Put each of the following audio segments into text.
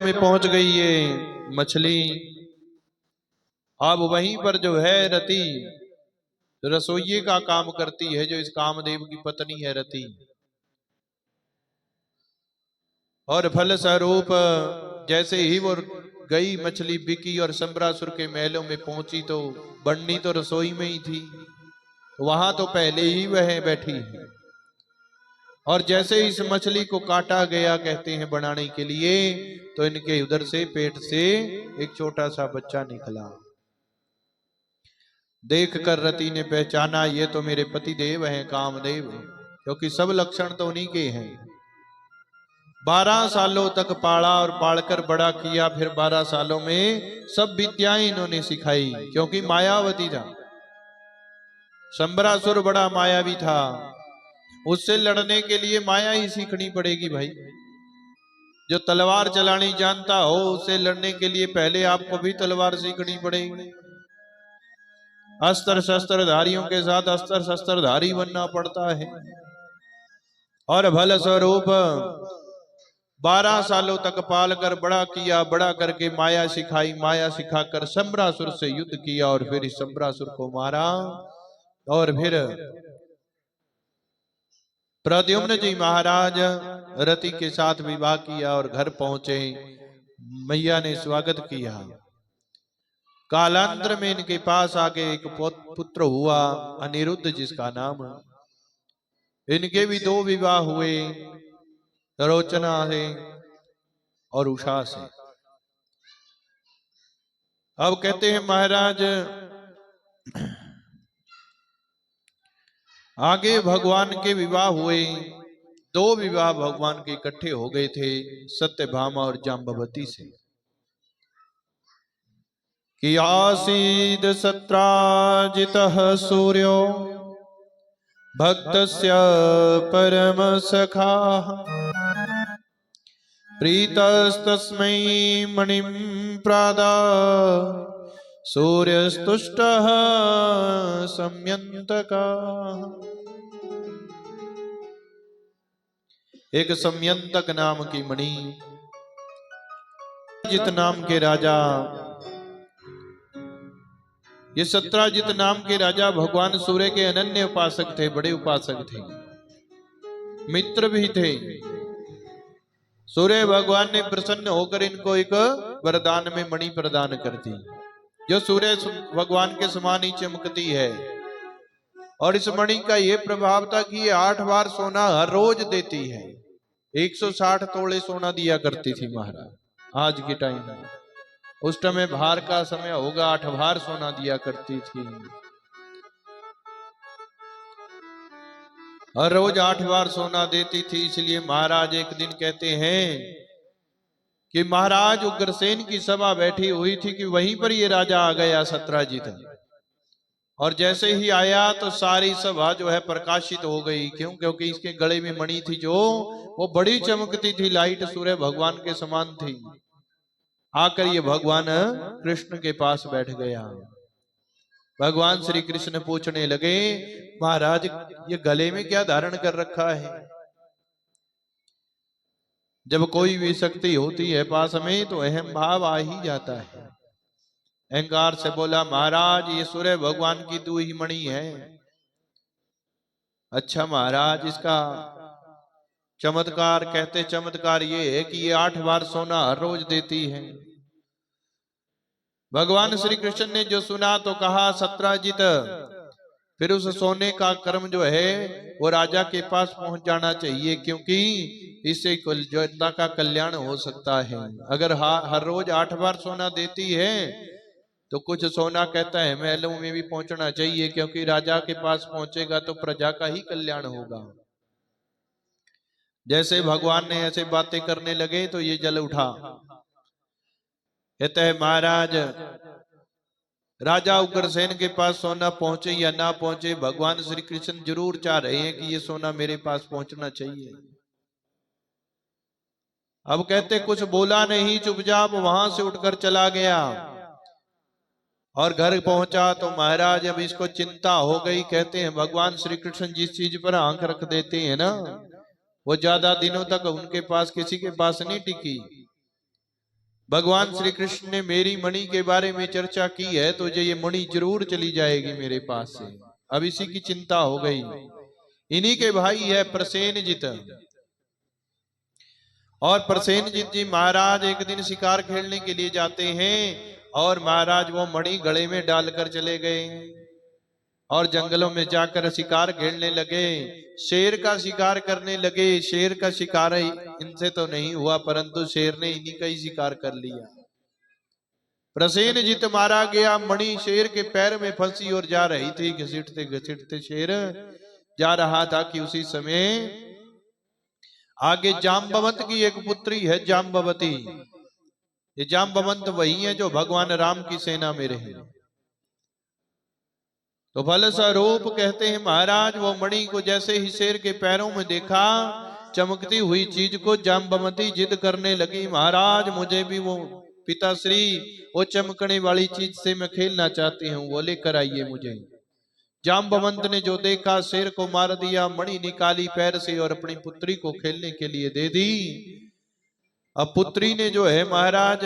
में पहुंच गई ये मछली। अब वहीं पर जो है रति रसोइये का काम करती है, जो इस कामदेव की पत्नी है रति। और फल स्वरूप जैसे ही वो गई मछली बिकी और संबरासुर के महलों में पहुंची, तो बन्नी तो रसोई में ही थी, वहां तो पहले ही वह बैठी है। और जैसे इस मछली को काटा गया कहते हैं बनाने के लिए, तो इनके उधर से पेट से एक छोटा सा बच्चा निकला। देख कर रति ने पहचाना, ये तो मेरे पति देव हैं कामदेव, क्योंकि सब लक्षण तो उन्हीं के हैं। 12 सालों तक पाला और पालकर बड़ा किया, फिर 12 सालों में सब विद्याएं इन्होंने सिखाई, क्योंकि मायावती था। संबरासुर बड़ा मायावी था, उससे लड़ने के लिए माया ही सीखनी पड़ेगी भाई। जो तलवार चलानी जानता हो, उससे लड़ने के लिए पहले आपको भी तलवार सीखनी पड़ेगी। अस्त्र शस्त्र धारियों के साथ अस्त्र शस्त्र धारी बनना पड़ता है। और फल स्वरूप 12 सालों तक पाल कर बड़ा किया, बड़ा करके माया सिखाई, माया सिखाकर संबरासुर से युद्ध किया और फिर इस संबरासुर को मारा। और फिर प्रद्युम्न जी महाराज रति के साथ विवाह किया और घर पहुंचे। मैया ने स्वागत किया। कालांतर में इनके पास आके एक पुत्र हुआ अनिरुद्ध, जिसका नाम। इनके भी 2 विवाह हुए, रोचना से और उषा से। अब कहते हैं महाराज आगे भगवान के विवाह हुए। 2 विवाह भगवान के इकट्ठे हो गए थे, सत्यभामा और जाम्बवती से। कि आसीद सत्राजितः सूर्यो भक्तस्य परम सखा, प्रीतस्तस्मै मणिं प्रादा सूर्यस्तुष्टः सम्यंतका। एक सम्यंतक नाम की मणि, जित नाम के राजा, ये सत्राजित नाम के राजा भगवान सूर्य के अनन्य उपासक थे, बड़े उपासक थे, मित्र भी थे। सूर्य भगवान ने प्रसन्न होकर इनको एक वरदान में मणि प्रदान कर दी, जो सूर्य भगवान के समान ही चमकती है। और इस मणि का यह प्रभाव था कि ये 8 बार सोना हर रोज देती है। 160 तोले सोना दिया करती थी महाराज। आज के टाइम में, उस समय भार का समय होगा, 8 बार सोना दिया करती थी। हर रोज 8 बार सोना देती थी। इसलिए महाराज एक दिन कहते हैं कि महाराज उग्रसेन की सभा बैठी हुई थी कि वहीं पर ये राजा आ गया सत्राजित। और जैसे ही आया तो सारी सभा जो है प्रकाशित हो गई। क्यों? क्योंकि इसके गले में मणि थी, जो वो बड़ी चमकती थी, लाइट सूर्य भगवान के समान थी। आकर ये भगवान कृष्ण के पास बैठ गया। भगवान श्री कृष्ण पूछने लगे, महाराज ये गले में क्या धारण कर रखा है? जब कोई भी शक्ति होती है पास में, तो अहम भाव आ ही जाता है। अहंकार से बोला, महाराज ये सूर्य भगवान की 2 ही मणि है। अच्छा महाराज, इसका चमत्कार कहते, चमत्कार ये है कि ये 8 बार सोना हर रोज देती है। भगवान श्री कृष्ण ने जो सुना तो कहा, सत्राजित फिर उस सोने का कर्म जो है वो राजा के पास पहुंच जाना चाहिए, क्योंकि इससे जनता का कल्याण हो सकता है। अगर हर रोज 8 बार सोना देती है, तो कुछ सोना कहता है महलों में भी पहुंचना चाहिए, क्योंकि राजा के पास पहुंचेगा तो प्रजा का ही कल्याण होगा। जैसे भगवान ने ऐसे बातें करने लगे तो ये जल उठा। कहते हैं महाराज राजा उग्रसेन के पास सोना पहुंचे या ना पहुंचे, भगवान श्री कृष्ण जरूर चाह रहे हैं कि ये सोना मेरे पास पहुंचना चाहिए। अब कहते कुछ बोला नहीं, चुपचाप वहां से उठकर चला गया। और घर पहुंचा तो महाराज अब इसको चिंता हो गई। कहते हैं भगवान श्री कृष्ण जिस चीज पर आंख रख देते हैं ना, वो ज्यादा दिनों तक उनके पास किसी के पास नहीं टिकी। भगवान श्री कृष्ण ने मेरी मणि के बारे में चर्चा की है तो ये मणि जरूर चली जाएगी मेरे पास से। अब इसी की चिंता हो गई। इन्हीं के भाई है प्रसेनजित। और प्रसेनजित जी महाराज एक दिन शिकार खेलने के लिए जाते हैं और महाराज वो मणि गले में डालकर चले गए और जंगलों में जाकर शिकार खेलने लगे। शेर का शिकार करने लगे। शेर का शिकार इनसे तो नहीं हुआ परंतु शेर ने इन्हीं का ही शिकार कर लिया। प्रसेनजित मारा गया। मणि शेर के पैर में फंसी और जा रही थी। घसीटते घसीटते शेर जा रहा था कि उसी समय आगे जाम्बवंत की एक पुत्री है जाम्बवती। ये जाम्बवंत वही है जो भगवान राम की सेना में रहे। तो फलस्वरूप कहते हैं महाराज वो मणि को जैसे ही शेर के पैरों में देखा चमकती हुई चीज को जाम्बवती जिद करने लगी, महाराज मुझे भी वो पिताश्री वो चमकने वाली चीज से मैं खेलना चाहती हूँ, वो लेकर आइए मुझे। जाम्बवंत ने जो देखा शेर को मार दिया, मणि निकाली पैर से और अपनी पुत्री को खेलने के लिए दे दी। अब पुत्री ने जो है महाराज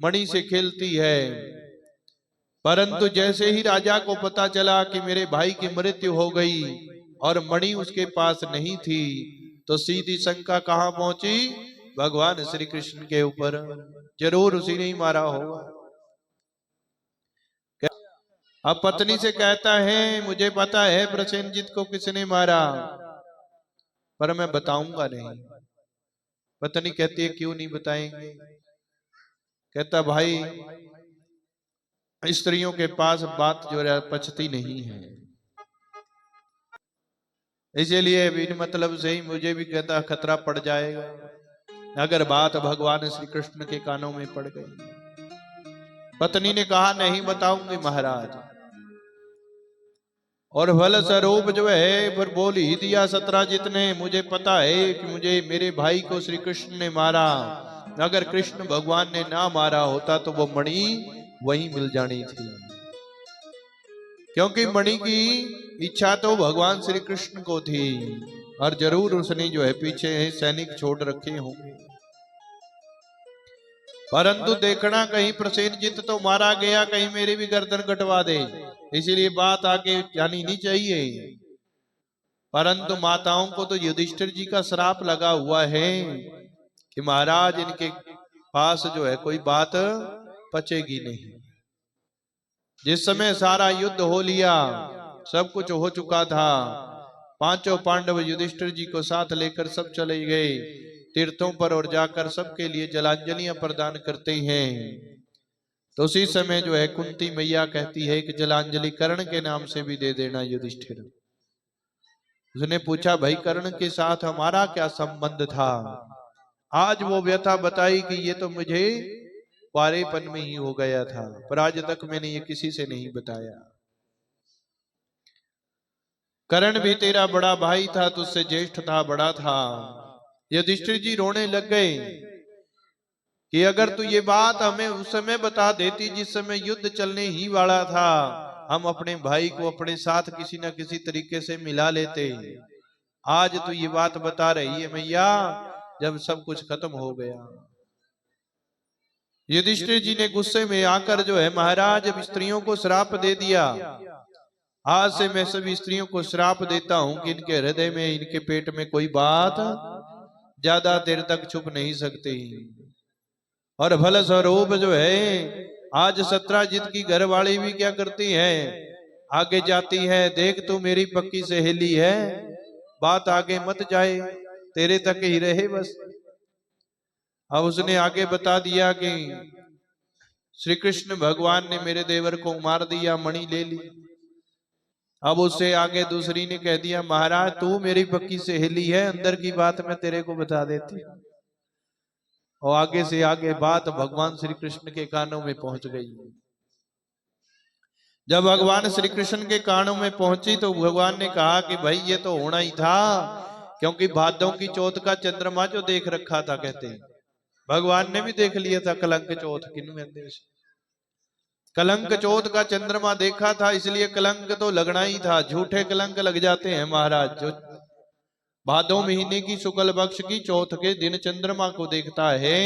मणि से खेलती है, परंतु जैसे ही राजा को पता चला कि मेरे भाई की मृत्यु हो गई और मणि उसके पास नहीं थी तो सीधी शंका कहां पहुंची? भगवान श्री कृष्ण के ऊपर। जरूर उसी ने ही मारा होगा। अब पत्नी से कहता है मुझे पता है प्रसेनजित को किसने मारा पर मैं बताऊंगा नहीं। पत्नी कहती है क्यों नहीं बताएंगे? कहता भाई स्त्रियों के पास बात जो है पचती नहीं है, इसीलिए बिन मतलब से ही मुझे भी कहता खतरा पड़ जाएगा अगर बात भगवान श्री कृष्ण के कानों में पड़ गई। पत्नी ने कहा नहीं बताऊंगी महाराज। और फलस्वरूप जो है फिर बोल ही दिया सत्राजित ने, मुझे पता है कि मुझे मेरे भाई को श्री कृष्ण ने मारा, अगर कृष्ण भगवान ने ना मारा होता तो वो मणि वहीं मिल जानी थी, क्योंकि मणि की इच्छा तो भगवान श्री कृष्ण को थी और जरूर उसने जो है पीछे सैनिक छोड़ रखे होंगे। परंतु देखना कहीं प्रसेनजित तो मारा गया, कहीं मेरी भी गर्दन कटवा दे, इसीलिए बात आगे जानी नहीं चाहिए। परंतु माताओं को तो युधिष्ठिर जी का श्राप लगा हुआ है कि महाराज इनके पास जो है कोई बात पचेगी नहीं। जिस समय सारा युद्ध हो लिया, सब कुछ हो चुका था, पांचों पांडव युधिष्ठिर जी को साथ लेकर सब चले गए तीर्थों पर और जाकर सबके लिए जलांजलियां प्रदान करते हैं। तो उसी समय जो है कुंती मैया कहती है कि जलांजलि कर्ण के नाम से भी दे देना युधिष्ठिर। उसने पूछा भाई कर्ण के साथ हमारा क्या संबंध था? आज वो व्यथा बताई कि ये तो मुझे पारेपन में ही हो गया था, पर आज तक मैंने ये किसी से नहीं बताया। कर्ण भी तेरा बड़ा भाई था, तुझसे ज्येष्ठ था, बड़ा था। युधिष्ठिर जी रोने लग गए कि अगर तू ये बात हमें उस समय बता देती जिस समय युद्ध चलने ही वाला था, हम अपने भाई को अपने साथ किसी न किसी तरीके से मिला लेते। आज तू ये बात बता रही है मैया जब सब कुछ खत्म हो गया। युधिष्ठिर जी ने गुस्से में आकर जो है महाराज अब स्त्रियों को श्राप दे दिया। आज से मैं सभी स्त्रियों को श्राप देता हूं कि इनके हृदय में इनके पेट में कोई बात ज्यादा देर तक छुप नहीं सकती। और फलस्वरूप जो है आज सत्राजित की घरवाली भी क्या करती है, आगे जाती है, देख तू मेरी पक्की सहेली है, बात आगे मत जाए, तेरे तक ही रहे बस। अब उसने आगे बता दिया कि श्री कृष्ण भगवान ने मेरे देवर को मार दिया, मणि ले ली। अब उससे आगे दूसरी ने कह दिया महाराज तू मेरी पक्की सहेली है, अंदर की बात मैं तेरे को बता देती। और आगे से आगे बात भगवान श्री कृष्ण के कानों में पहुंच गई। जब भगवान श्री कृष्ण के कानों में पहुंची तो भगवान ने कहा कि भाई ये तो होना ही था, क्योंकि भादों की चौथ का चंद्रमा जो देख रखा था, कहते हैं भगवान ने भी देख लिया था कलंक चौथ कलंक चौथ का चंद्रमा देखा था, इसलिए कलंक तो लगना ही था। झूठे कलंक लग जाते हैं महाराज। जो भादो महीने की शुक्ल पक्ष की चौथ के दिन चंद्रमा को देखता है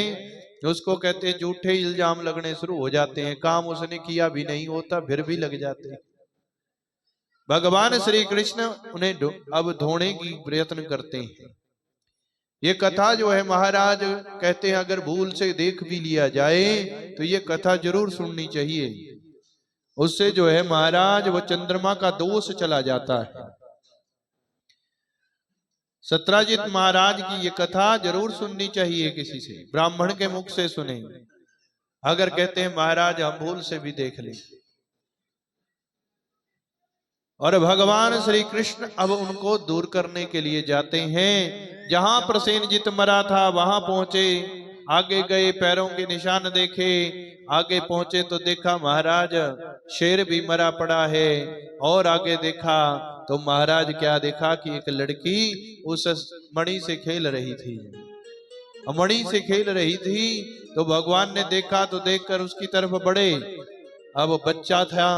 उसको कहते हैं झूठे इल्जाम लगने शुरू हो जाते हैं, काम उसने किया भी नहीं होता फिर भी लग जाते हैं। भगवान श्री कृष्ण उन्हें अब ढूंढने की प्रयत्न करते हैं। ये कथा जो है महाराज कहते हैं अगर भूल से देख भी लिया जाए तो ये कथा जरूर सुननी चाहिए, उससे जो है महाराज वो चंद्रमा का दोष चला जाता है। सत्राजित महाराज की ये कथा जरूर सुननी चाहिए, किसी से ब्राह्मण के मुख से सुने। अगर कहते हैं महाराज हम भूल से भी देख लें। और भगवान श्री कृष्ण अब उनको दूर करने के लिए जाते हैं। जहां पर सेनजीत मरा था वहां पहुंचे, आगे गए पैरों के निशान देखे, आगे पहुंचे तो देखा महाराज शेर भी मरा पड़ा है। और आगे देखा तो महाराज क्या देखा कि एक लड़की उस मणि से खेल रही थी, मणि से खेल रही थी। तो भगवान ने देखा तो देखकर उसकी तरफ बढ़े। अब बच्चा था,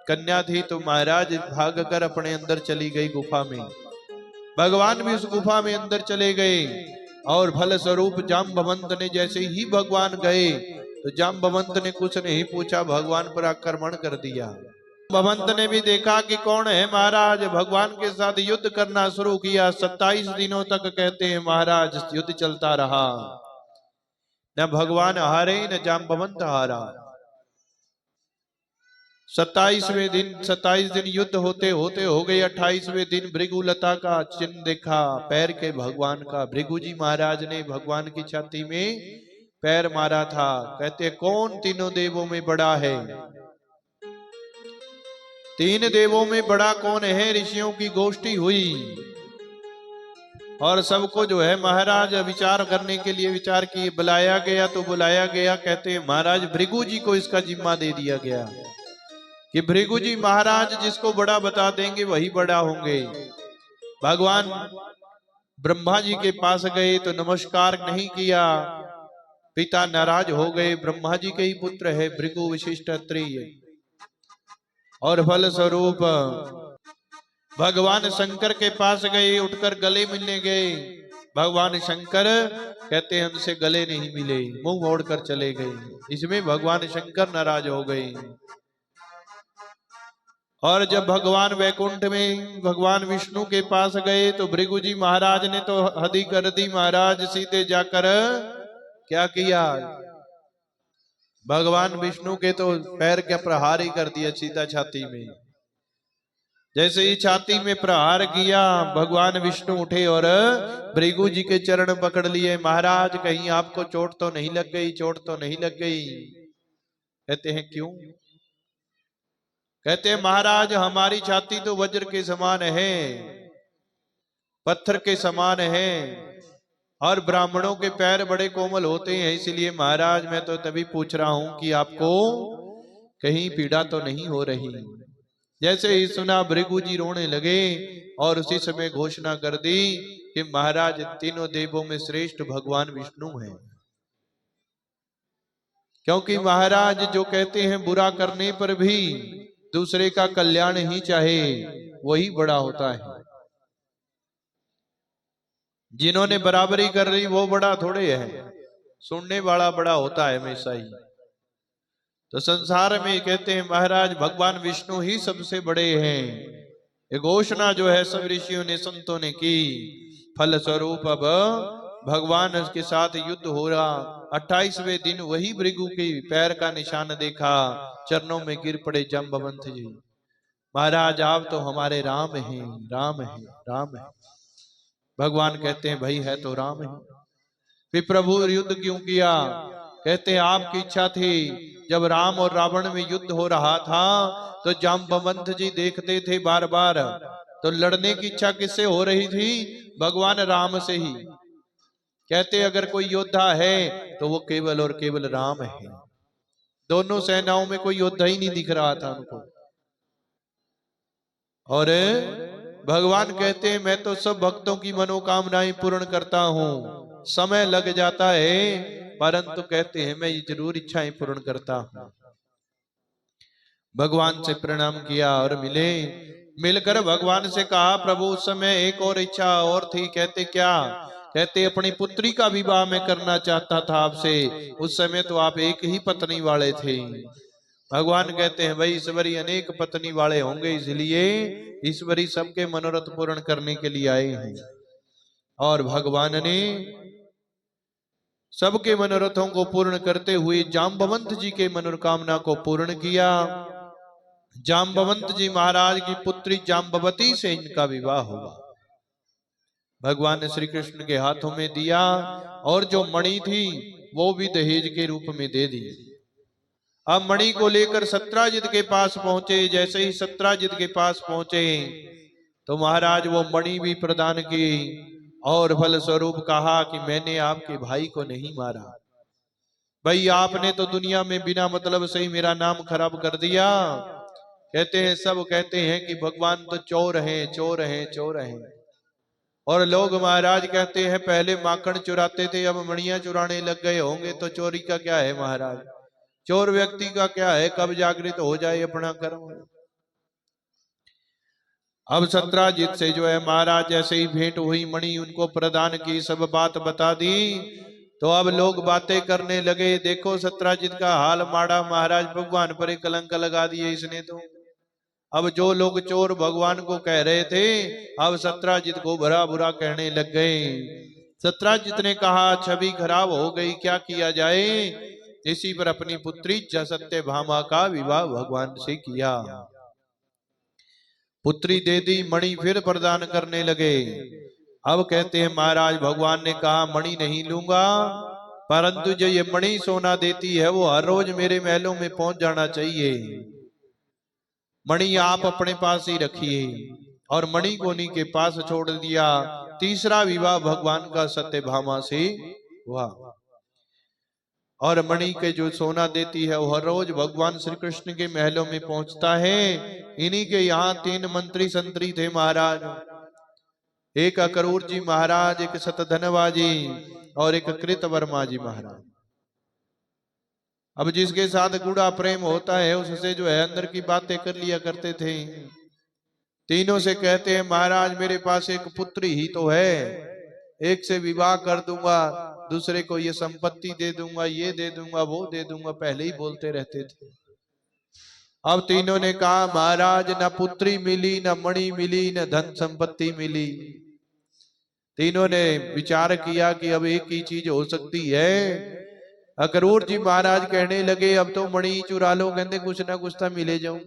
कन्या थी, तो महाराज भागकर अपने अंदर चली गई गुफा में। भगवान भी उस गुफा में अंदर चले गए और फल स्वरूप जाम्बवंत ने जैसे ही भगवान गए तो जाम्बवंत ने कुछ नहीं पूछा, भगवान पर आक्रमण कर दिया। जाम्बवंत ने भी देखा कि कौन है महाराज, भगवान के साथ युद्ध करना शुरू किया। 27 दिनों तक कहते हैं महाराज युद्ध चलता रहा, न भगवान हारे न जाम्बवंत हारा। 27 दिन युद्ध होते होते हो गए। 28वें दिन भृगुलता का चिन्ह देखा पैर के भगवान का। भृगु जी महाराज ने भगवान की छाती में पैर मारा था। कहते कौन तीनों देवों में बड़ा है? 3 देवों में बड़ा कौन है? ऋषियों की गोष्ठी हुई और सबको जो है महाराज विचार करने के लिए विचार किए। बुलाया गया तो बुलाया गया। कहते हैं महाराज भृगु जी को इसका जिम्मा दे दिया गया कि भृगु जी महाराज जिसको बड़ा बता देंगे वही बड़ा होंगे। भगवान ब्रह्मा जी के पास गए तो नमस्कार नहीं किया, पिता नाराज हो गए। ब्रह्मा जी के ही पुत्र है भृगु विशिष्ट अत्रेय। और फल स्वरूप भगवान शंकर के पास गए, उठकर गले मिलने गए। भगवान शंकर कहते हमसे गले नहीं मिले, मुंह मोड़कर चले गए। इसमें भगवान शंकर नाराज हो गए। और जब भगवान वैकुंठ में भगवान विष्णु के पास गए तो भृगु जी महाराज ने तो हदी कर दी। महाराज सीधे जाकर क्या किया, भगवान विष्णु के तो पैर के प्रहार ही कर दिया सीधा छाती में। जैसे ही छाती में प्रहार किया भगवान विष्णु उठे और भृगु जी के चरण पकड़ लिए। महाराज कहीं आपको चोट तो नहीं लग गई? चोट तो नहीं लग गई? कहते हैं क्यों? कहते हैं महाराज हमारी छाती तो वज्र के समान है, पत्थर के समान है, और ब्राह्मणों के पैर बड़े कोमल होते हैं, इसलिए महाराज मैं तो तभी पूछ रहा हूं कि आपको कहीं पीड़ा तो नहीं हो रही। जैसे ही सुना भृगु जी रोने लगे और उसी समय घोषणा कर दी कि महाराज तीनों देवों में श्रेष्ठ भगवान विष्णु हैं। क्योंकि महाराज जो कहते हैं बुरा करने पर भी दूसरे का कल्याण ही चाहे वही बड़ा होता है। जिन्होंने बराबरी कर रही वो बड़ा थोड़े है, सुनने वाला बड़ा होता है हमेशा ही। तो संसार में कहते हैं महाराज भगवान विष्णु ही सबसे बड़े हैं। ये घोषणा जो है सब ऋषियों ने संतों ने की। फल स्वरूप अब भगवान के साथ युद्ध हो रहा। 28वें दिन वही भृगु के पैर का निशान देखा, चरणों में गिर पड़े जाम्बवंत जी। महाराज आप तो हमारे राम हैं, राम हैं, राम हैं। भगवान कहते हैं भाई है तो राम है, फिर प्रभु युद्ध क्यों किया? कहते हैं आपकी इच्छा थी। जब राम और रावण में युद्ध हो रहा था तो जाम्बवंत जी देखते थे बार बार, तो लड़ने की इच्छा किससे हो रही थी? भगवान राम से ही। कहते अगर कोई योद्धा है तो वो केवल और केवल राम है। दोनों सेनाओं में कोई योद्धा ही नहीं दिख रहा था उनको। और भगवान कहते हैं मैं तो सब भक्तों की मनोकामनाएं पूर्ण करता हूं, समय लग जाता है परंतु कहते हैं मैं जरूर इच्छाएं पूर्ण करता हूं। भगवान से प्रणाम किया और मिले। मिलकर भगवान से कहा प्रभु उस समय एक और इच्छा और थी। कहते क्या? कहते अपनी पुत्री का विवाह मैं करना चाहता था आपसे, उस समय तो आप एक ही पत्नी वाले थे। भगवान कहते हैं भाई ईश्वरी अनेक पत्नी वाले होंगे, इसलिए ईश्वरी सबके मनोरथ पूर्ण करने के लिए आए हैं। और भगवान ने सबके मनोरथों को पूर्ण करते हुए जाम्बवंत जी के मनोकामना को पूर्ण किया। जाम्बवंत जी महाराज की पुत्री जाम्बवती से इनका विवाह हुआ। भगवान ने श्री कृष्ण के हाथों में दिया और जो मणि थी वो भी दहेज के रूप में दे दी। अब मणि को लेकर सत्राजित के पास पहुंचे। जैसे ही सत्राजित के पास पहुंचे तो महाराज वो मणि भी प्रदान की और फल स्वरूप कहा कि मैंने आपके भाई को नहीं मारा। भाई आपने तो दुनिया में बिना मतलब से ही मेरा नाम खराब कर दिया। कहते हैं सब कहते हैं कि भगवान तो चोर हैं, चोर हैं, चोर हैं। और लोग महाराज कहते हैं पहले माखन चुराते थे, अब मणियां चुराने लग गए होंगे। तो चोरी का क्या है महाराज, चोर व्यक्ति का क्या है, कब जागृत हो जाए अपना कर्म। अब सत्राजित से जो है महाराज जैसे ही भेंट हुई, मणि उनको प्रदान की, सब बात बता दी। तो अब लोग बातें करने लगे, देखो सत्राजित का हाल माड़ा, महाराज भगवान पर एक कलंक लगा दिए इसने तो। अब जो लोग चोर भगवान को कह रहे थे, अब सत्राजित को बुरा बुरा कहने लग गए। सत्राजित ने कहा छवि खराब हो गई, क्या किया जाए। इसी पर अपनी पुत्री सत्यभामा का विवाह भगवान से किया। पुत्री दे दी, मणि फिर प्रदान करने लगे। अब कहते हैं महाराज भगवान ने कहा मणि नहीं लूंगा, परंतु जो ये मणि सोना देती है वो हर रोज मेरे महलों में पहुंच जाना चाहिए। मणि आप अपने पास ही रखिए। और मणि को उन्हीं के पास छोड़ दिया। तीसरा विवाह भगवान का सत्यभामा से हुआ। और मणि के जो सोना देती है वो हर रोज भगवान श्री कृष्ण के महलों में पहुंचता है। इन्हीं के यहाँ 3 मंत्री संतरी थे महाराज, एक अक्रूर जी महाराज, एक सतधनवा जी और एक कृतवर्मा जी महाराज। अब जिसके साथ गूढ़ा प्रेम होता है उससे जो है अंदर की बातें कर लिया करते थे। तीनों से कहते हैं महाराज मेरे पास एक पुत्री ही तो है, एक से विवाह कर दूंगा, दूसरे को ये संपत्ति दे दूंगा, ये दे दूंगा, वो दे दूंगा, पहले ही बोलते रहते थे। अब तीनों ने कहा महाराज न पुत्री मिली, न मणि मिली, न धन संपत्ति मिली। तीनों ने विचार किया कि अब एक ही चीज हो सकती है। अक्रूर जी महाराज कहने लगे अब तो मणि चुरा लो, कहते कुछ ना कुछ तो मिले जाऊं।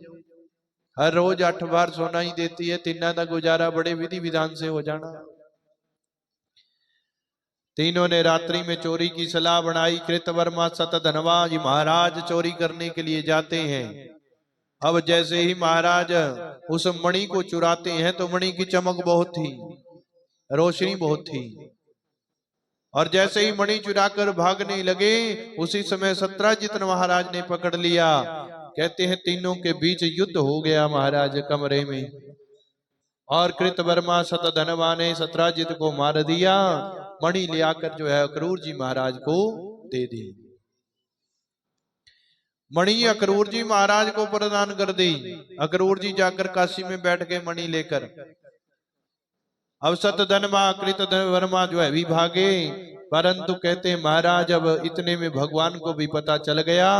हर रोज 8 बार सोना ही देती है, तीना का गुजारा बड़े विधि विधान से हो जाना। तीनों ने रात्रि में चोरी की सलाह बनाई। कृतवर्मा सतधनवा जी महाराज चोरी करने के लिए जाते हैं। अब जैसे ही महाराज उस मणि को चुराते हैं तो मणि की चमक बहुत थी, रोशनी बहुत थी। और जैसे ही मणि चुराकर भागने लगे उसी समय सत्राजित महाराज ने पकड़ लिया। कहते हैं तीनों के बीच युद्ध हो गया महाराज कमरे में। और कृतवर्मा सतधनवा ने सत्राजित को मार दिया। मणि ले आकर जो है अक्रूर जी महाराज को दे दी। मणि अक्रूर जी महाराज को प्रदान कर दी। अक्रूर जी जाकर काशी में बैठ गए मणि लेकर। अब सतधनवा कृतवर्मा जो है भी भागे, परंतु कहते हैं महाराज अब इतने में भगवान को भी पता चल गया।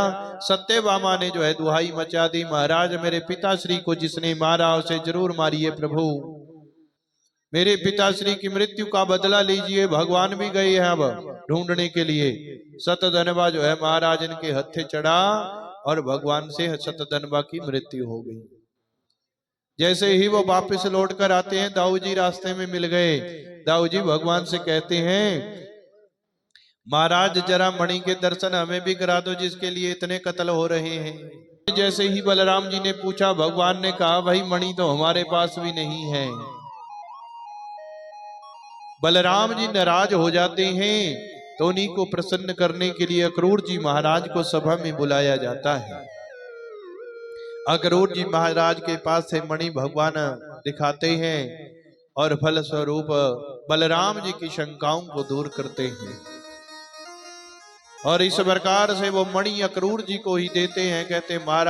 सत्यभामा ने जो है दुहाई मचा दी, महाराज मेरे पिताश्री को जिसने मारा उसे जरूर मारिए प्रभु, मेरे पिताश्री की मृत्यु का बदला लीजिए। भगवान भी गए हैं अब ढूंढने के लिए। सतधनवा जो है महाराज इनके हत्थे चढ़ा और भगवान से सतधनवा की मृत्यु हो गई। जैसे ही वो वापस लौट कर आते हैं दाऊ जी रास्ते में मिल गए। दाऊ जी भगवान से कहते हैं महाराज जरा मणि के दर्शन हमें भी करा दो जिसके लिए इतने कत्ल हो रहे हैं। जैसे ही बलराम जी ने पूछा, भगवान ने कहा भाई मणि तो हमारे पास भी नहीं है। बलराम जी नाराज हो जाते हैं तो उन्हीं को प्रसन्न करने के लिए अक्रूर जी महाराज को सभा में बुलाया जाता है। अक्रूर जी महाराज के पास से मणि भगवान दिखाते हैं और फल स्वरूप बलराम जी की शंकाओं को दूर करते हैं। और इस प्रकार से वो मणि अक्रूर जी को ही देते हैं। कहते महाराज